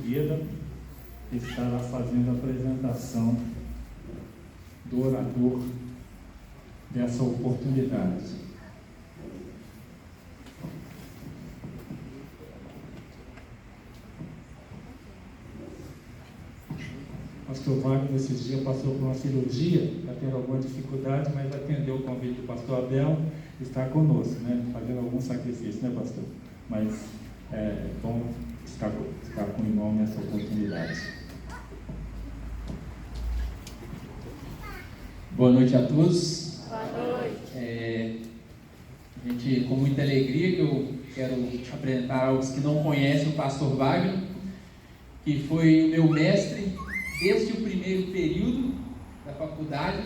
Ieda estará fazendo a apresentação do orador dessa oportunidade. Pastor Wagner, nesses dias, passou por uma cirurgia, está tendo alguma dificuldade, mas atendeu o convite do pastor Abel, está conosco, né? Fazendo algum sacrifício, né, pastor? Mas é bom estar com o irmão nessa oportunidade. Boa noite a todos. Boa noite. A gente, com muita alegria, que eu quero apresentar aos que não conhecem o pastor Wagner, que foi o meu mestre desde o primeiro período da faculdade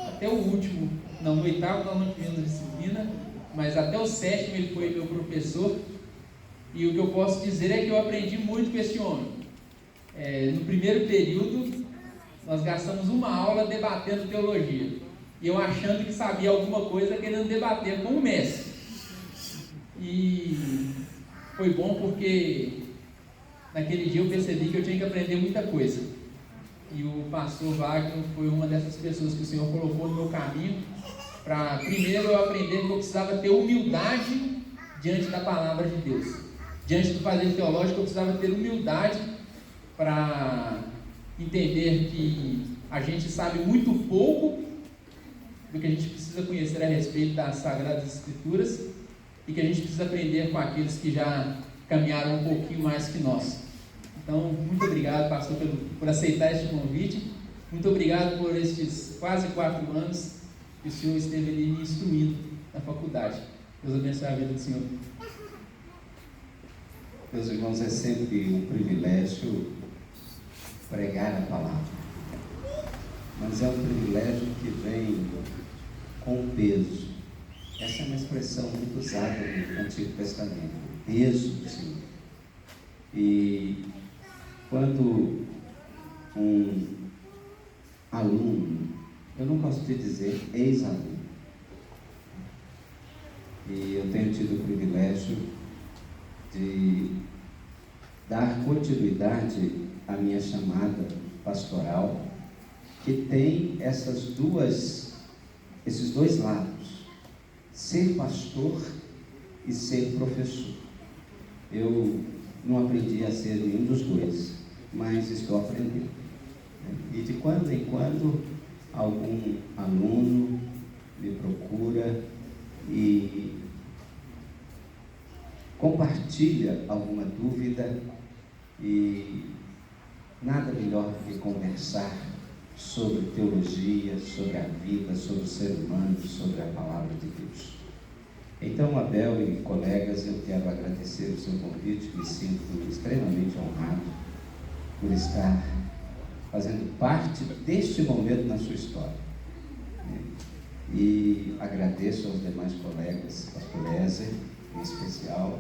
até o último, não, no oitavo nós não tivemos disciplina, mas até o sétimo ele foi meu professor, e o que eu posso dizer é que eu aprendi muito com esse homem. No primeiro período nós gastamos uma aula debatendo teologia, e eu achando que sabia alguma coisa, querendo debater com o mestre, e foi bom porque naquele dia eu percebi que eu tinha que aprender muita coisa, e o pastor Wagner foi uma dessas pessoas que o Senhor colocou no meu caminho, para primeiro eu aprender que eu precisava ter humildade diante da palavra de Deus, diante do fazer teológico eu precisava ter humildade para entender que a gente sabe muito pouco do que a gente precisa conhecer a respeito das Sagradas Escrituras, e que a gente precisa aprender com aqueles que já caminharam um pouquinho mais que nós. Então, muito obrigado, pastor, por aceitar este convite. Muito obrigado por estes quase 4 anos que o senhor esteve ali me instruindo na faculdade. Deus abençoe a vida do senhor. Meus irmãos, é sempre um privilégio pregar a palavra, mas é um privilégio que vem com peso. Essa é uma expressão muito usada no Antigo Testamento, peso do Senhor. E quando um aluno, eu não gosto de dizer ex-aluno, e eu tenho tido o privilégio de dar continuidade à minha chamada pastoral, que tem esses dois lados: ser pastor e ser professor. Eu não aprendi a ser nenhum dos dois, mas estou aprendendo. E de quando em quando algum aluno me procura e compartilha alguma dúvida, e nada melhor do que conversar sobre teologia, sobre a vida, sobre o ser humano, sobre a palavra de Deus. Então, Abel e colegas, eu quero agradecer o seu convite, me sinto extremamente honrado por estar fazendo parte deste momento na sua história. E agradeço aos demais colegas, pastor Ézer, em especial,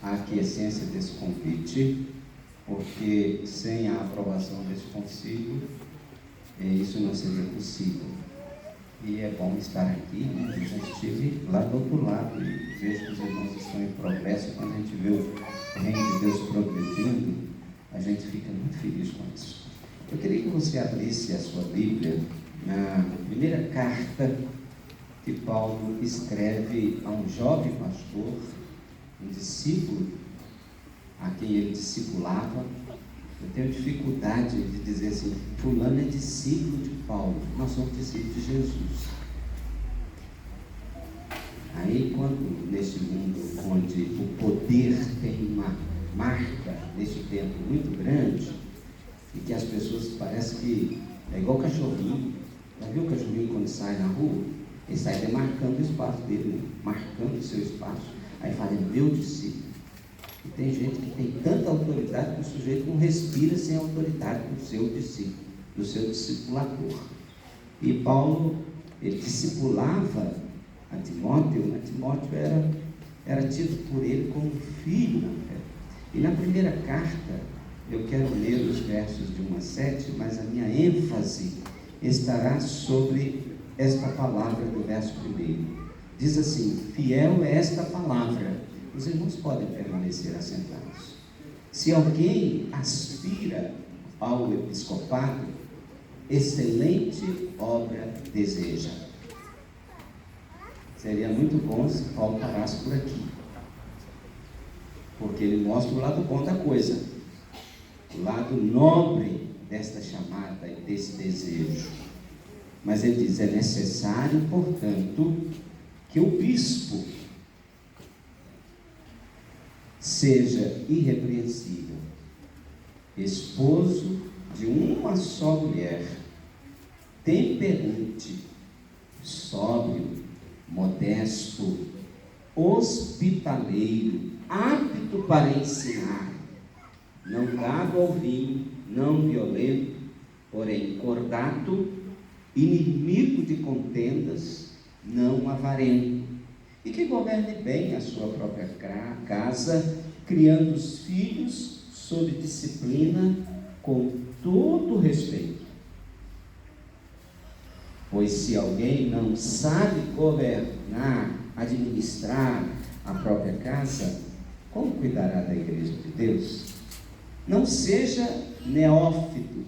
a aquiescência desse convite, porque sem a aprovação desse concílio, isso não seria possível. E é bom estar aqui, né? Eu já estive lá do outro lado e vejo que os irmãos estão em progresso. Quando a gente vê o reino de Deus progredindo, a gente fica muito feliz com isso. Eu queria que você abrisse a sua Bíblia na primeira carta que Paulo escreve a um jovem pastor, um discípulo, a quem ele discipulava. Eu tenho dificuldade de dizer assim, fulano é discípulo de Paulo. Nós somos discípulos de Jesus. Aí, quando nesse mundo onde o poder tem uma marca nesse tempo muito grande, e que as pessoas parecem que é igual cachorrinho. Já viu o cachorrinho quando sai na rua? Ele sai demarcando o espaço dele, né? Marcando o seu espaço. Aí fala, é meu discípulo. E tem gente que tem tanta autoridade que o sujeito não respira sem a autoridade do seu discípulo, do seu discipulador. E Paulo, ele discipulava a Timóteo, né? Timóteo era tido por ele como filho na fé. E na primeira carta, eu quero ler os versos de 1 a 7, mas a minha ênfase estará sobre esta palavra do verso 1. Diz assim: fiel é esta palavra. Os irmãos podem permanecer assentados. Se alguém aspira ao episcopado, excelente obra deseja. Seria muito bom se Paulo parasse por aqui, porque ele mostra o lado bom da coisa, o lado nobre desta chamada e desse desejo. Mas ele diz: é necessário, portanto, que o bispo seja irrepreensível, esposo de uma só mulher, temperante, sóbrio, modesto, hospitaleiro, apto para ensinar, não dado ao vinho, não violento, porém cordato, inimigo de contendas, não avarento, e que governe bem a sua própria casa, criando os filhos sob disciplina, com todo respeito. Pois se alguém não sabe governar, administrar a própria casa, como cuidará da igreja de Deus? Não seja neófito,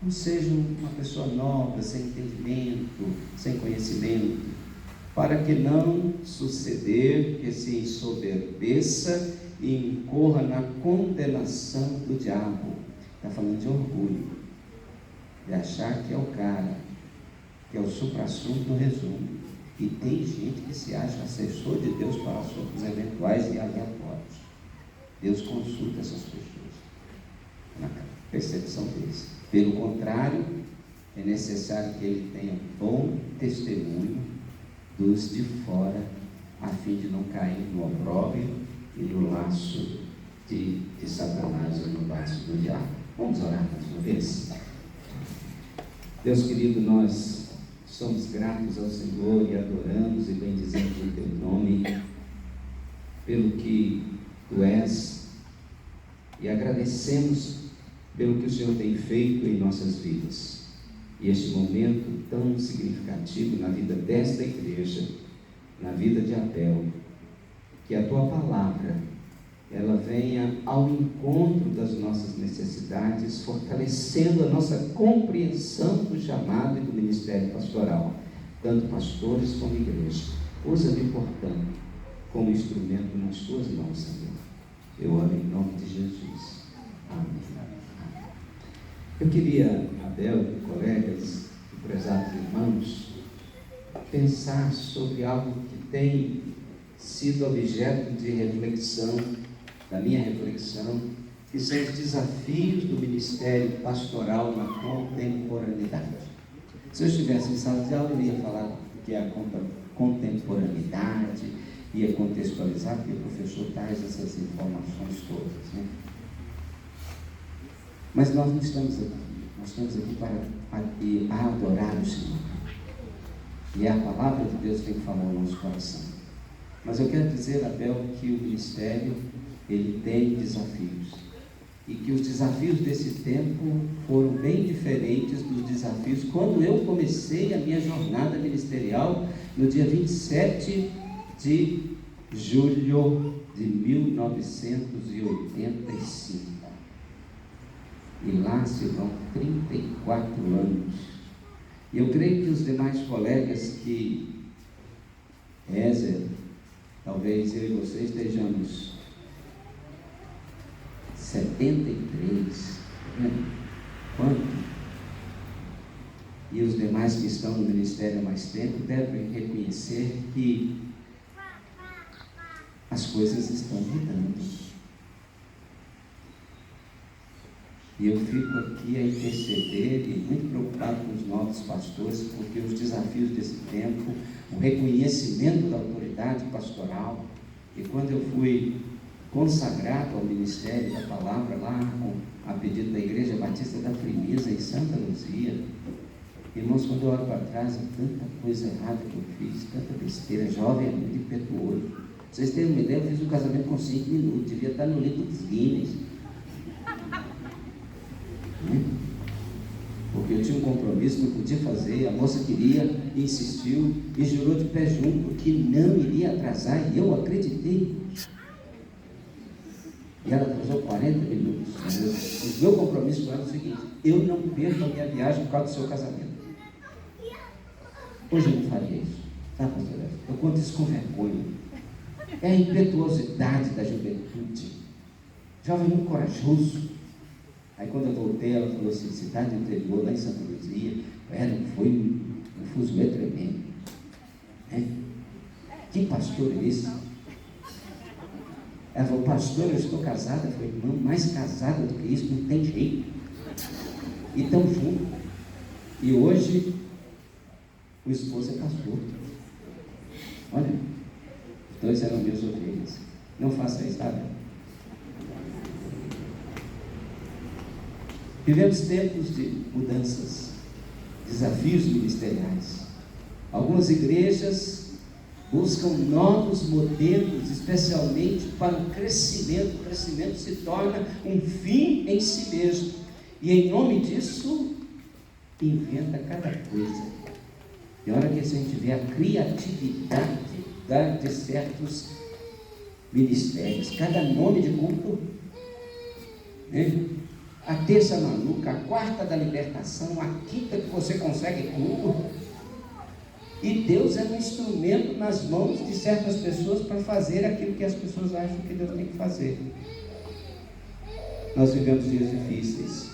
não seja uma pessoa nova, sem entendimento, sem conhecimento, para que não suceder que se ensoberbeça e incorra na condenação do diabo. Está falando de orgulho, de achar que é o cara, que é o suprassumo do resumo. E tem gente que se acha assessor de Deus para assuntos eventuais e aleatórios. Deus consulta essas pessoas na percepção deles. Pelo contrário, é necessário que ele tenha bom testemunho dos de fora, a fim de não cair no opróbrio e no laço de Satanás ou no laço do diabo. Vamos orar mais uma vez? Deus querido, nós somos gratos ao Senhor e adoramos e bendizemos o Teu nome pelo que Tu és e agradecemos pelo que o Senhor tem feito em nossas vidas. E este momento tão significativo na vida desta igreja, na vida de Abel, que a Tua palavra, ela venha ao encontro das nossas necessidades, fortalecendo a nossa compreensão do chamado e do ministério pastoral, tanto pastores como igreja. Usa-me, portanto, como instrumento nas Tuas mãos, Senhor. Eu oro em nome de Jesus. Amém. Eu queria, Abel, colegas, prezados irmãos, pensar sobre algo que tem sido objeto de reflexão, da minha reflexão, que são os desafios do ministério pastoral na contemporaneidade. Se eu estivesse em sala de aula, eu ia falar do que é a contemporaneidade, ia contextualizar, porque o professor traz essas informações todas, né? Mas nós não estamos aqui, nós estamos aqui para adorar o Senhor. E a palavra de Deus tem que falar no nosso coração. Mas eu quero dizer, Abel, que o ministério, ele tem desafios. E que os desafios desse tempo foram bem diferentes dos desafios quando eu comecei a minha jornada ministerial no dia 27 de julho de 1985. E lá se vão 34 anos. E eu creio que os demais colegas que Ézer, talvez eu e você estejamos 73, né? Quanto? E os demais que estão no ministério há mais tempo devem reconhecer que as coisas estão mudando. E eu fico aqui a interceder e muito preocupado com os novos pastores, porque os desafios desse tempo, o reconhecimento da autoridade pastoral, e quando eu fui consagrado ao ministério da palavra lá, a pedido da Igreja Batista da Firmeza em Santa Luzia, irmãos, quando eu olho para trás, tanta coisa errada que eu fiz, tanta besteira, jovem é muito impetuoso. Vocês terem uma ideia, eu fiz um casamento com 5 minutos, devia estar no livro dos Guinness. Porque eu tinha um compromisso, não podia fazer, a moça queria, insistiu e jurou de pé junto que não iria atrasar, e eu acreditei. E ela atrasou 40 minutos. O meu compromisso com ela é o seguinte: eu não perco a minha viagem por causa do seu casamento. Hoje eu não faria isso. Tá, pastor? Eu conto isso com vergonha. É a impetuosidade da juventude. Jovem muito corajoso. Aí quando eu voltei, ela falou assim: cidade do interior, lá em Santa Luzia, foi um fuzuê tremendo. Que pastor é esse? Ela falou: pastor, eu estou casada. Eu falei: irmão, mais casada do que isso não tem jeito. E estão juntos. E hoje o esposo é pastor. Olha, os dois eram meus ovelhas. Não faça isso, tá? Vivemos tempos de mudanças, desafios ministeriais. Algumas igrejas buscam novos modelos, especialmente para o crescimento. O crescimento se torna um fim em si mesmo. E em nome disso, inventa cada coisa. E a hora que a gente vê a criatividade de certos ministérios, cada nome de culto, né? A terça maluca, a quarta da libertação, a quinta que você consegue culto. E Deus é um instrumento nas mãos de certas pessoas para fazer aquilo que as pessoas acham que Deus tem que fazer. Nós vivemos dias difíceis.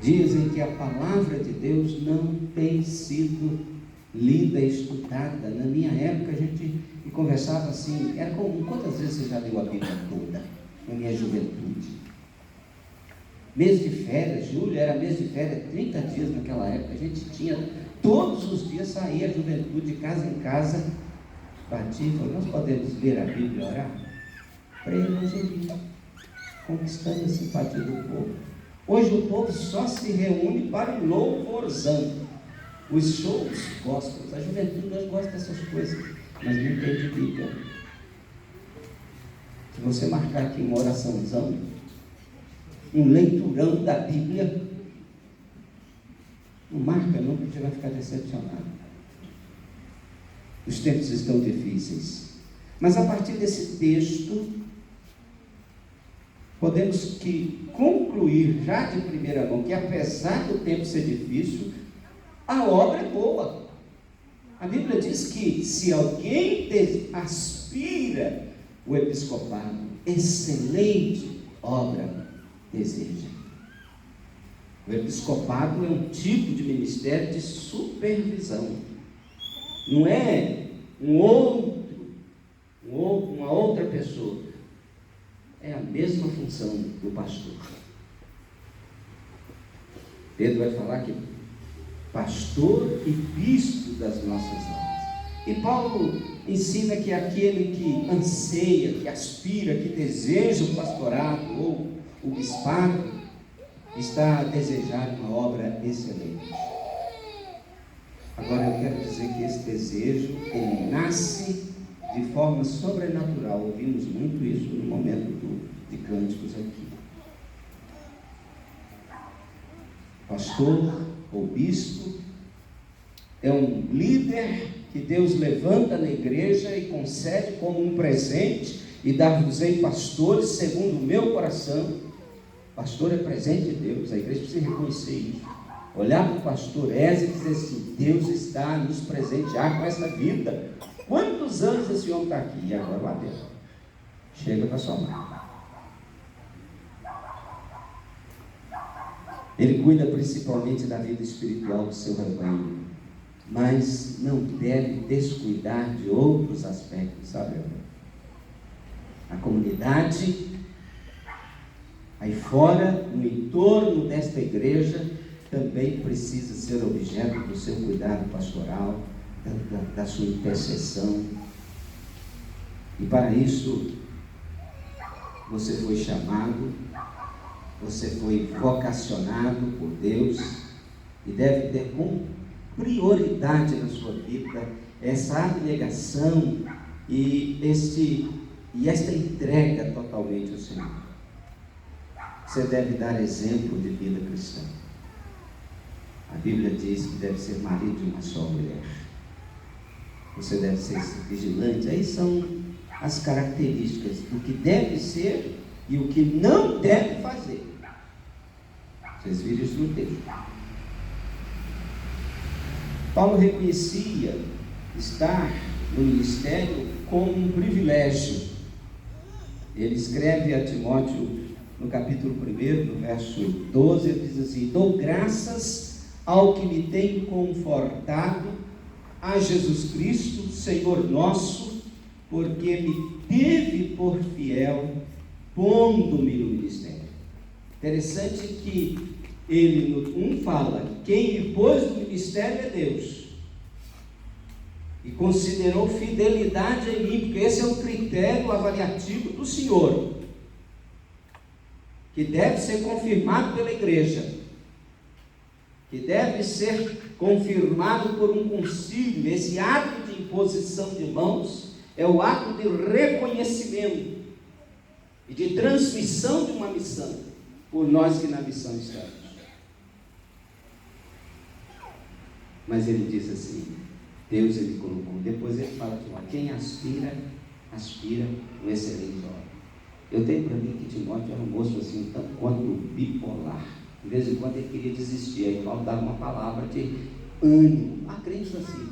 Dias em que a palavra de Deus não tem sido lida e estudada. Na minha época a gente conversava assim, era comum. Quantas vezes você já leu a Bíblia toda? Na minha juventude. Mês de férias, julho era mês de férias, 30 dias naquela época. A gente tinha, todos os dias saía a juventude de casa em casa, batia e falou: nós podemos ler a Bíblia e orar? Para evangelismo, conquistando a simpatia do povo. Hoje o povo só se reúne para o louvorzão. Os shows gostam, a juventude não gosta dessas coisas, mas não entende Bíblia. Se você marcar aqui uma oraçãozão, um leiturão da Bíblia, não marca não, porque você vai ficar decepcionado. Os tempos estão difíceis. Mas a partir desse texto, podemos concluir já de primeira mão que, apesar do tempo ser difícil, a obra é boa. A Bíblia diz que se alguém aspira o episcopado, excelente obra deseja. O episcopado é um tipo de ministério de supervisão. Não é uma outra pessoa. É a mesma função do pastor. Pedro vai falar que pastor e bispo das nossas almas. E Paulo ensina que aquele que anseia, que aspira, que deseja o pastorado ou o bispado, está a desejar uma obra excelente. Agora eu quero dizer que esse desejo, ele nasce de forma sobrenatural. Ouvimos muito isso no momento de cânticos aqui. Pastor ou bispo é um líder que Deus levanta na igreja e concede como um presente, e dar-vos-ei pastores segundo o meu coração. Pastor é presente de Deus, a igreja precisa reconhecer isso. Olhar para o pastor Eze e dizer assim: Deus está a nos presentear com essa vida. Quantos anos esse homem está aqui? E agora lá dentro. Chega para sua mãe. Ele cuida principalmente da vida espiritual do seu rebanho, mas não deve descuidar de outros aspectos, sabe? A comunidade, aí fora, no entorno desta igreja, também precisa ser objeto do seu cuidado pastoral, da sua intercessão. E para isso, você foi chamado, você foi vocacionado por Deus, e deve ter como prioridade na sua vida essa abnegação e esta entrega totalmente ao Senhor. Você deve dar exemplo de vida cristã. A Bíblia diz que deve ser marido de uma só mulher. Você deve ser vigilante. Aí são as características do que deve ser e o que não deve fazer. Vocês viram isso no texto. Paulo reconhecia estar no ministério como um privilégio. Ele escreve a Timóteo no capítulo 1, no verso 12, ele diz assim: dou graças ao que me tem confortado, a Jesus Cristo, Senhor nosso, porque me teve por fiel, pondo-me no ministério. Interessante que ele no 1 fala: quem me pôs no ministério é Deus, e considerou fidelidade em mim, porque esse é o critério avaliativo do Senhor, que deve ser confirmado pela igreja, que deve ser confirmado por um concílio. Esse ato de imposição de mãos é o ato de reconhecimento e de transmissão de uma missão, por nós que na missão estamos. Mas ele diz assim, Deus ele colocou, depois ele fala que quem aspira um excelente homem. Eu tenho para mim que Timóteo era um moço assim, tanto quanto bipolar. De vez em quando ele queria desistir, aí Paulo dava uma palavra de ânimo. Há crentes assim,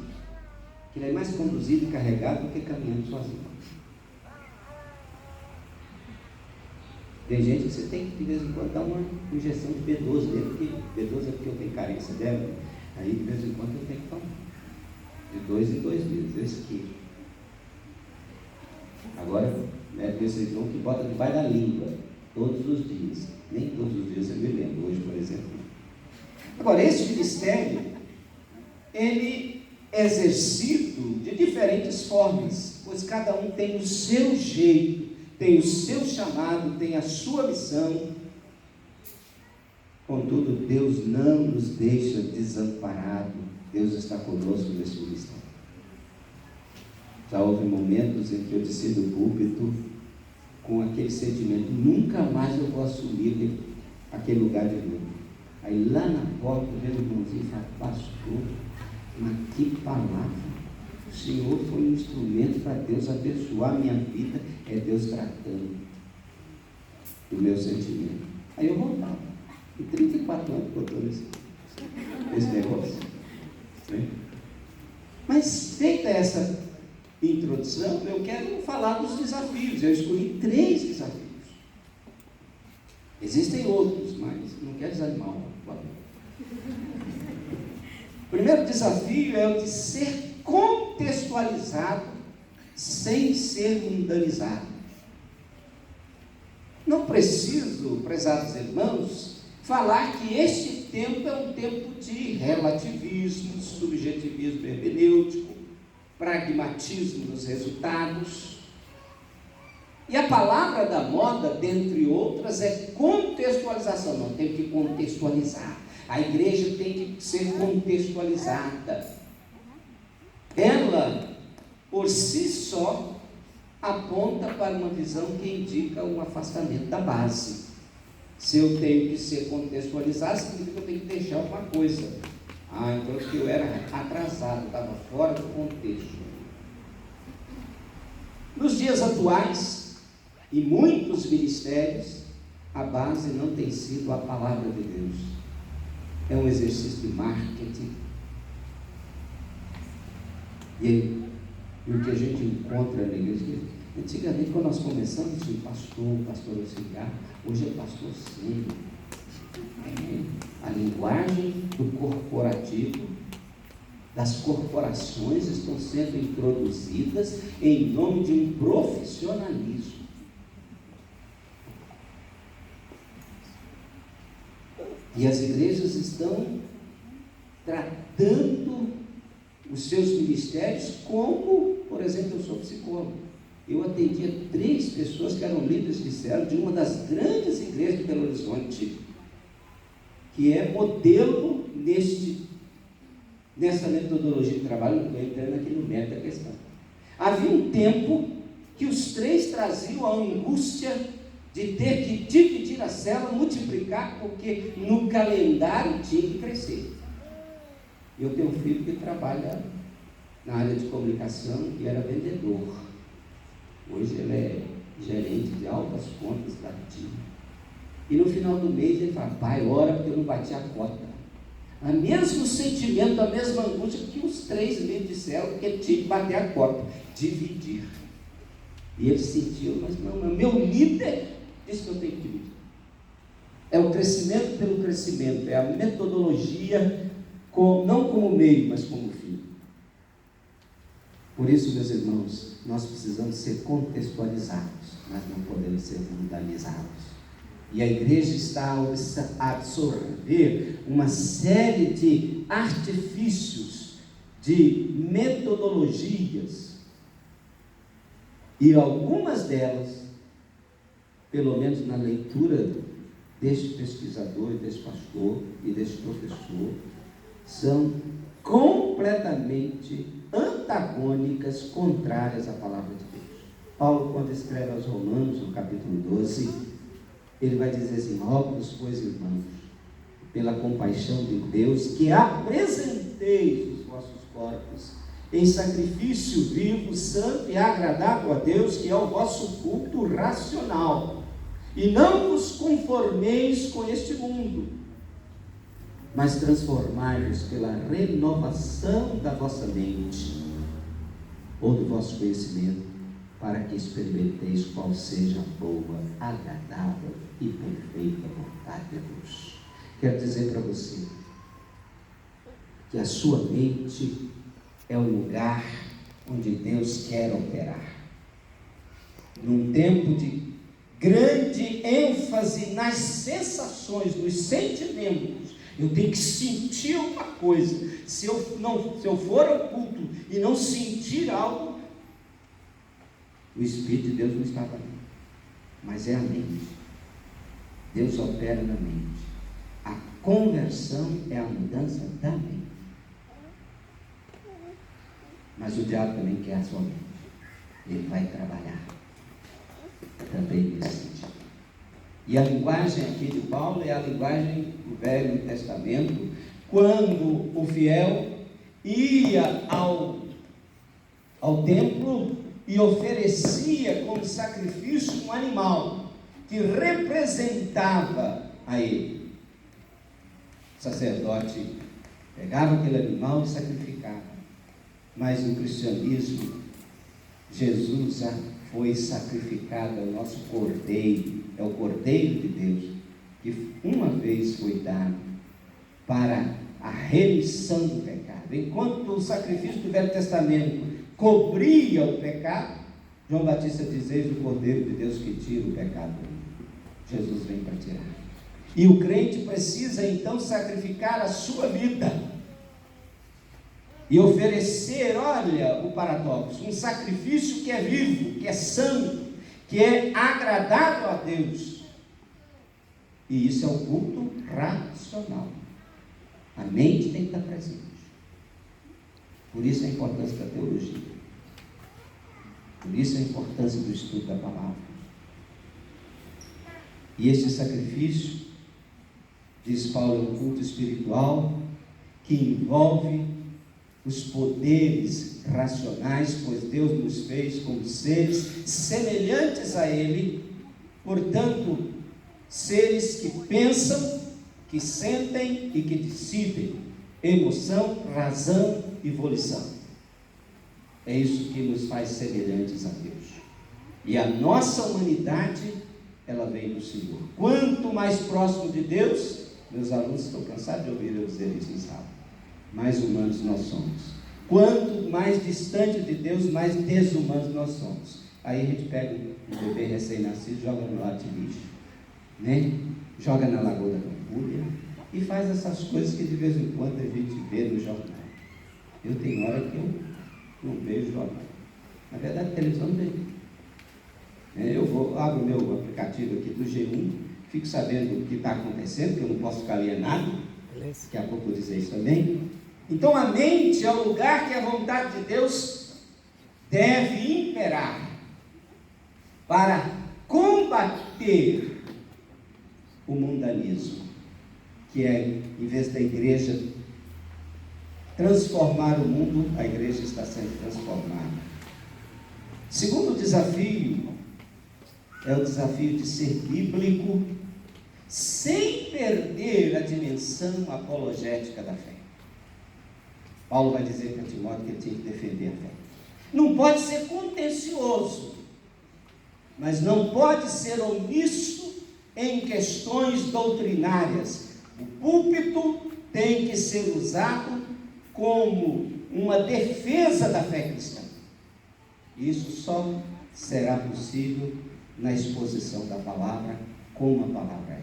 que ele é mais conduzido e carregado do que caminhando sozinho. Tem gente que você tem que de vez em quando dar uma injeção de B12 nele, porque B12 é porque eu tenho carência dela, aí de vez em quando eu tenho que tomar. De 2 em 2 dias, esse aqui. Agora, vocês vão que bota debaixo da língua, todos os dias. Nem todos os dias eu me lembro, hoje, por exemplo. Agora, esse ministério, ele é exercido de diferentes formas, pois cada um tem o seu jeito, tem o seu chamado, tem a sua missão. Contudo, Deus não nos deixa desamparados. Deus está conosco nesse ministério. Já houve momentos em que eu desci do púlpito com aquele sentimento: nunca mais eu vou assumir aquele lugar de novo. Aí lá na porta, o meu irmãozinho fala: pastor, mas que palavra! O Senhor foi um instrumento para Deus abençoar a minha vida. É Deus tratando do meu sentimento. Aí eu voltava. E 34 anos contando esse negócio. Né? Mas feita essa introdução, eu quero falar dos desafios. Eu escolhi 3 desafios. Existem outros, mas não quero desanimar. O primeiro desafio é o de ser contextualizado sem ser mundanizado. Não preciso, prezados irmãos, falar que este tempo é um tempo de relativismo, subjetivismo hermenêutico, pragmatismo nos resultados. E a palavra da moda, dentre outras, é contextualização. Não, tem que contextualizar. A igreja tem que ser contextualizada. Ela, por si só, aponta para uma visão que indica um afastamento da base. Se eu tenho que ser contextualizado, significa que eu tenho que deixar alguma coisa. Então que eu era atrasado, estava fora do contexto. Nos dias atuais, em muitos ministérios, a base não tem sido a palavra de Deus. É um exercício de marketing. E o que a gente encontra na igreja, antigamente, quando nós começamos, tinha pastor auxiliar, hoje é pastor sério. A linguagem do corporativo, das corporações estão sendo introduzidas em nome de um profissionalismo. E as igrejas estão tratando os seus ministérios como, por exemplo, eu sou psicólogo. Eu atendia 3 pessoas que eram líderes de célula de uma das grandes igrejas de Belo Horizonte, que é modelo nessa metodologia de trabalho. Não estou entrando aqui no mérito da questão. Havia um tempo que os 3 traziam a angústia de ter que dividir a célula, multiplicar, porque no calendário tinha que crescer. Eu tenho um filho que trabalha na área de comunicação e era vendedor. Hoje ele é gerente de altas contas da TIM. E no final do mês ele fala: pai, ora porque eu não bati a cota. O mesmo sentimento, a mesma angústia que os 3 me disseram, porque ele tinha que bater a cota, dividir. E ele sentiu, mas não, meu líder disse que eu tenho que dividir. É o crescimento pelo crescimento, é a metodologia, não como meio, mas como fim. Por isso, meus irmãos, nós precisamos ser contextualizados, mas não podemos ser mundanizados. E a igreja está a absorver uma série de artifícios, de metodologias, e algumas delas, pelo menos na leitura deste pesquisador, deste pastor e deste professor, são completamente antagônicas, contrárias à palavra de Deus. Paulo, quando escreve aos Romanos, no capítulo 12, ele vai dizer assim: rogo-vos, pois, irmãos, pela compaixão de Deus, que apresenteis os vossos corpos em sacrifício vivo, santo e agradável a Deus, que é o vosso culto racional. E não vos conformeis com este mundo, mas transformai-vos pela renovação da vossa mente, ou do vosso conhecimento, para que experimenteis qual seja a boa, agradável e perfeita vontade de Deus. Quero dizer para você que a sua mente é o lugar onde Deus quer operar. Num tempo de grande ênfase nas sensações, nos sentimentos, eu tenho que sentir uma coisa. Se eu for ao culto e não sentir algo, o Espírito de Deus não está ali. Mas é a mente. Deus opera na mente. A conversão é a mudança da mente. Mas o diabo também quer a sua mente. Ele vai trabalhar também nesse sentido. E a linguagem aqui de Paulo é a linguagem do Velho Testamento, quando o fiel ia ao templo e oferecia como sacrifício um animal que representava a ele. O sacerdote pegava aquele animal e sacrificava. Mas no cristianismo, Jesus já foi sacrificado, é o nosso cordeiro, é o cordeiro de Deus, que uma vez foi dado para a remissão do pecado. Enquanto o sacrifício do Velho Testamento cobria o pecado, João Batista diz: eis o cordeiro de Deus que tira o pecado do mundo. Jesus vem para tirar. E o crente precisa então sacrificar a sua vida e oferecer, olha o paradoxo, um sacrifício que é vivo, que é santo, que é agradável a Deus. E isso é o culto racional. A mente tem que estar presente. Por isso a importância da teologia. Por isso a importância do estudo da palavra. E este sacrifício, diz Paulo, é um culto espiritual que envolve os poderes racionais, pois Deus nos fez como seres semelhantes a Ele, portanto, seres que pensam, que sentem e que decidem, emoção, razão e volição. É isso que nos faz semelhantes a Deus. E a nossa humanidade, ela vem do Senhor. Quanto mais próximo de Deus, meus alunos estão cansados de ouvir eu dizer isso em sala, mais humanos nós somos. Quanto mais distante de Deus, mais desumanos nós somos. Aí a gente pega um bebê recém-nascido, joga no lado de lixo, né? Joga na Lagoa da Pampulha e faz essas coisas que de vez em quando a gente vê no jornal. Eu tenho hora que eu não vejo jornal. Na verdade, a televisão não tem. Eu abro o meu aplicativo aqui do G1, fico sabendo o que está acontecendo, que eu não posso ficar alienado. Daqui a pouco eu vou dizer isso também. Então a mente é o lugar que a vontade de Deus deve imperar para combater o mundanismo, que é, em vez da igreja transformar o mundo, a igreja está sendo transformada. Segundo desafio é o desafio de ser bíblico sem perder a dimensão apologética da fé. Paulo vai dizer para Timóteo que ele tinha que defender a fé. Não pode ser contencioso, mas não pode ser omisso em questões doutrinárias. O púlpito tem que ser usado como uma defesa da fé cristã. Isso só será possível na exposição da palavra, como a palavra é.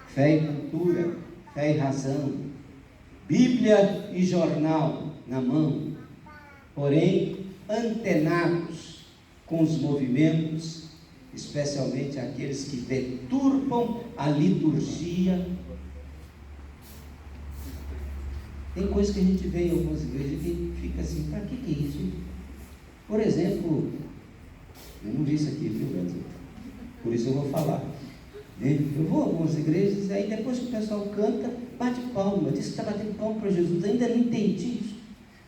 Fé e cultura, fé e razão, Bíblia e jornal na mão, porém antenados com os movimentos, especialmente aqueles que deturpam a liturgia. Tem coisa que a gente vê em algumas igrejas que fica assim, para que é isso? Por exemplo, eu não vi isso aqui, viu, Brasil? Por isso eu vou falar. Eu vou a algumas igrejas, aí depois que o pessoal canta, bate palma, diz que está batendo palma para Jesus. Ainda não entendi isso,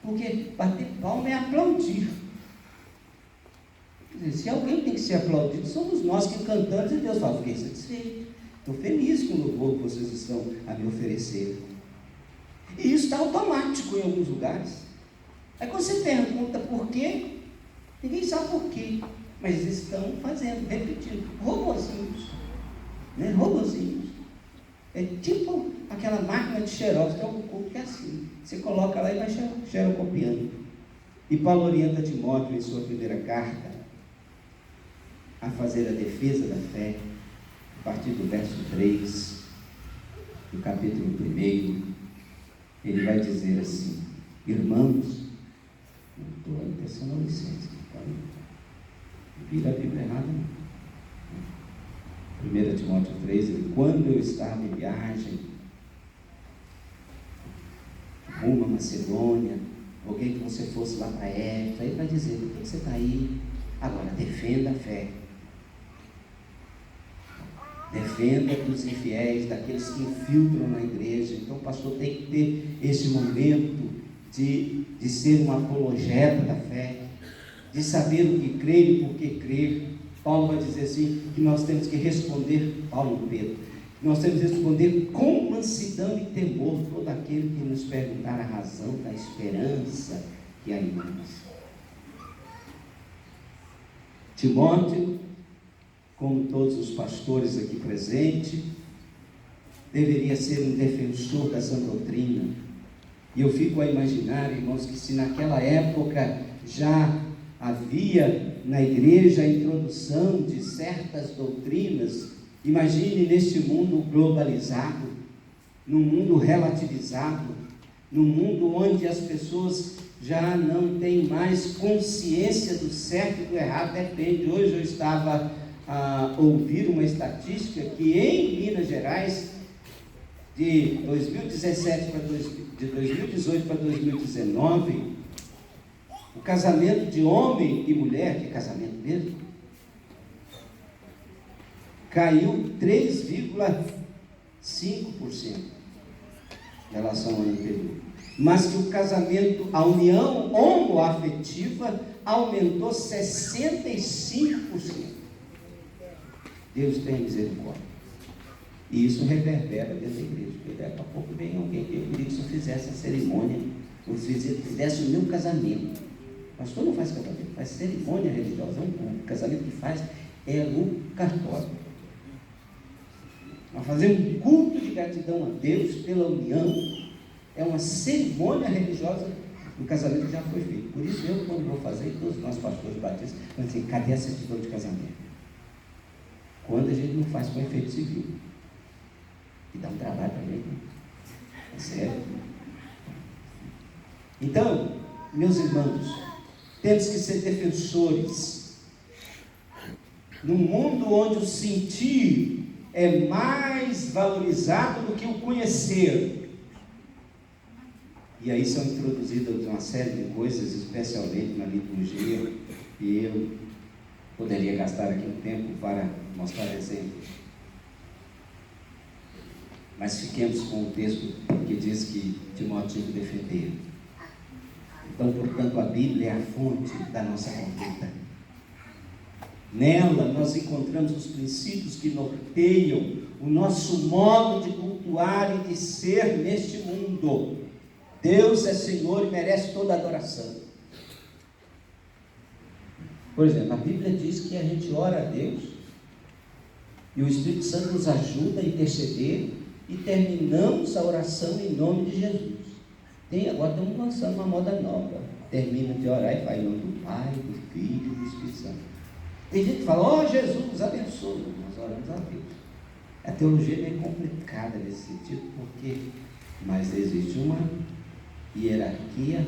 porque bater palma é aplaudir. Quer dizer, se alguém tem que ser aplaudido, somos nós que cantamos, e Deus fala, fiquei satisfeito, estou feliz com o louvor que vocês estão a me oferecer. E isso está automático em alguns lugares. Aí quando você pergunta por quê, ninguém sabe por quê, mas eles estão fazendo, repetindo, robozinhos. Né? Robozinhos. É tipo aquela máquina de xerox, tem um corpo que é assim. Você coloca lá e vai xerocopiando. E Paulo orienta Timóteo em sua primeira carta a fazer a defesa da fé, a partir do verso 3, do capítulo 1. Ele vai dizer assim: irmãos, não estou em Tessalonicenses, não vira a Bíblia errada, não. 1 Timóteo 3, quando eu estava em viagem rumo a Macedônia, alguém que você fosse lá para Éfeso, aí vai dizer, por que você está aí? Agora, defenda a fé. Defenda dos infiéis, daqueles que infiltram na igreja. Então o pastor tem que ter esse momento de ser um apologeta da fé, de saber o que crer e por que crer. Paulo vai dizer assim, que nós temos que responder, Paulo e Pedro, nós temos que responder com mansidão e temor todo aquele que nos perguntar a razão da esperança que há em nós. Timóteo, como todos os pastores aqui presentes, deveria ser um defensor da sã doutrina. E eu fico a imaginar, irmãos, que se naquela época já havia na igreja a introdução de certas doutrinas, imagine neste mundo globalizado, num mundo relativizado, num mundo onde as pessoas já não têm mais consciência do certo e do errado, depende. Hoje eu estava a ouvir uma estatística que em Minas Gerais, de 2018 para 2019, o casamento de homem e mulher, que é casamento mesmo, caiu 3,5% em relação ao ano anterior. Mas que o casamento, a união homoafetiva aumentou 65%. Deus tem misericórdia. E isso reverbera dentro da igreja. Porque daqui a pouco vem alguém que eu queria que se eu fizesse a cerimônia, ou fizesse o meu casamento. O pastor não faz casamento, faz cerimônia religiosa. O casamento que faz é o cartório. Nós fazemos um culto de gratidão a Deus pela união. É uma cerimônia religiosa. O casamento já foi feito. Por isso eu, quando vou fazer, e todos nós pastores batistas, vamos dizer, cadê a certidão de casamento? Quando a gente não faz com efeito civil. E dá um trabalho para gente. É sério. Então, meus irmãos, temos que ser defensores. Num mundo onde o sentir é mais valorizado do que o conhecer. E aí são introduzidas uma série de coisas, especialmente na liturgia, e eu poderia gastar aqui um tempo para mostrar exemplos. Mas fiquemos com o texto que diz que Timóteo tinha que defender. Então, portanto, a Bíblia é a fonte da nossa conduta. Nela nós encontramos os princípios que norteiam o nosso modo de cultuar e de ser neste mundo. Deus é Senhor e merece toda a adoração. Por exemplo, a Bíblia diz que a gente ora a Deus e o Espírito Santo nos ajuda a interceder e terminamos a oração em nome de Jesus. Agora estamos lançando uma moda nova. Termina de orar e faz em nome do Pai, do Filho e do Espírito Santo. Tem gente que fala, Jesus, abençoe. Nós oramos a Deus. A teologia é meio complicada nesse sentido, mas existe uma hierarquia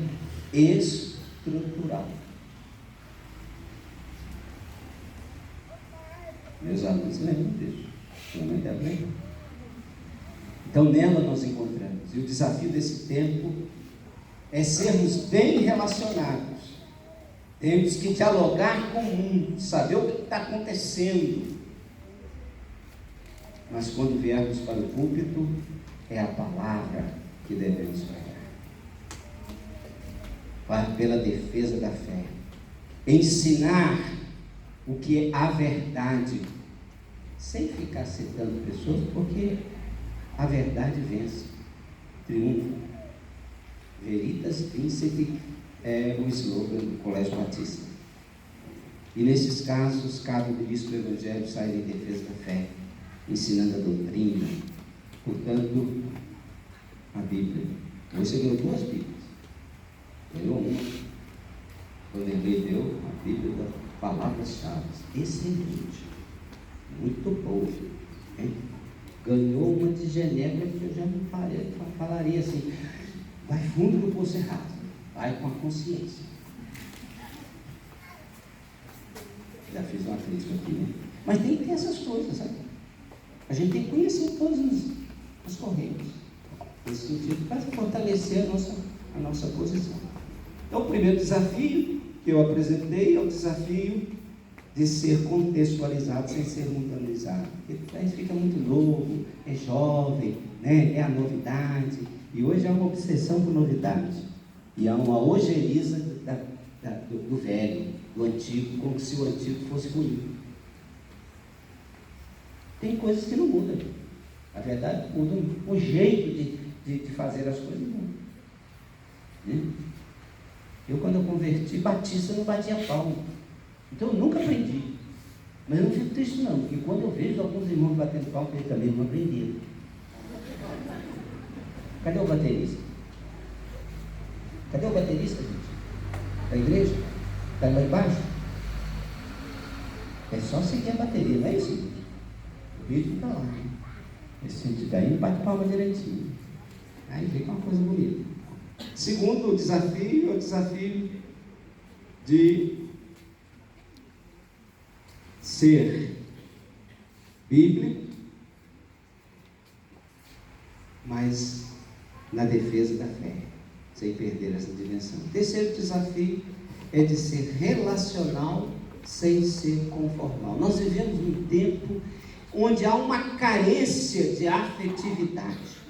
estrutural. Meus alunos lembram disso. Também deve lembrar. Então, nela nós encontramos. E o desafio desse tempo é sermos bem relacionados. Temos que dialogar com o mundo, saber o que está acontecendo. Mas quando viermos para o púlpito, é a palavra que devemos pregar. Pela defesa da fé. Ensinar o que é a verdade, sem ficar citando pessoas, porque a verdade vence, triunfa. Veritas vincit é o slogan do Colégio Batista. E nesses casos, cabe o ministro do Evangelho sair em defesa da fé, ensinando a doutrina. Portanto, a Bíblia. Hoje você ganhou 2 Bíblias. Ganhou uma. O Vanderlei deu a Bíblia das palavras-chave. Excelente. Muito boa. Hein? Ganhou uma de Genebra que eu já não falaria assim. Vai fundo no poço errado. Vai com a consciência. Já fiz uma crítica aqui, né? Mas tem que ter essas coisas, sabe? A gente tem que conhecer todos os correios. Nesse sentido, para fortalecer a nossa posição. Então, o primeiro desafio que eu apresentei é o desafio de ser contextualizado sem ser mundanizado. Porque aí fica muito novo, é jovem, né? É a novidade. E hoje há uma obsessão por novidade. E há uma ojeriza do velho, do antigo, como se o antigo fosse bonito. Tem coisas que não mudam. A verdade muda o jeito de fazer as coisas. Né? Eu, quando eu converti, batista não batia palma. Então eu nunca aprendi. Mas eu não fico triste não, porque quando eu vejo alguns irmãos batendo palma, eu também não aprendi. Cadê o baterista? Cadê o baterista, gente? Da igreja? Está lá embaixo? É só seguir a bateria, não é isso? O vídeo está lá. Né? Esse sentido daí bate palma direitinho. Aí fica uma coisa bonita. Segundo desafio, é o desafio de ser bíblico, mas na defesa da fé, sem perder essa dimensão. O terceiro desafio é de ser relacional sem ser conformal. Nós vivemos um tempo onde há uma carência de afetividade.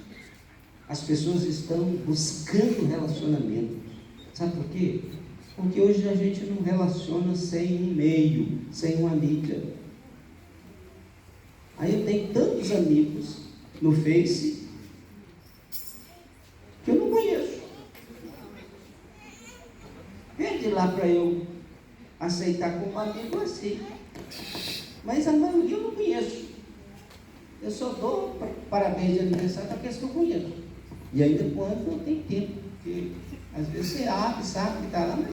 As pessoas estão buscando relacionamentos. Sabe por quê? Porque hoje a gente não relaciona sem um meio, sem uma mídia. Aí eu tenho tantos amigos no Face que eu não conheço. Pede lá para eu aceitar como amigo assim. Mas a maioria eu não conheço. Eu só dou parabéns de aniversário para aqueles que eu conheço. E aí depois não tem tempo, porque às vezes você abre, sabe que está lá, mas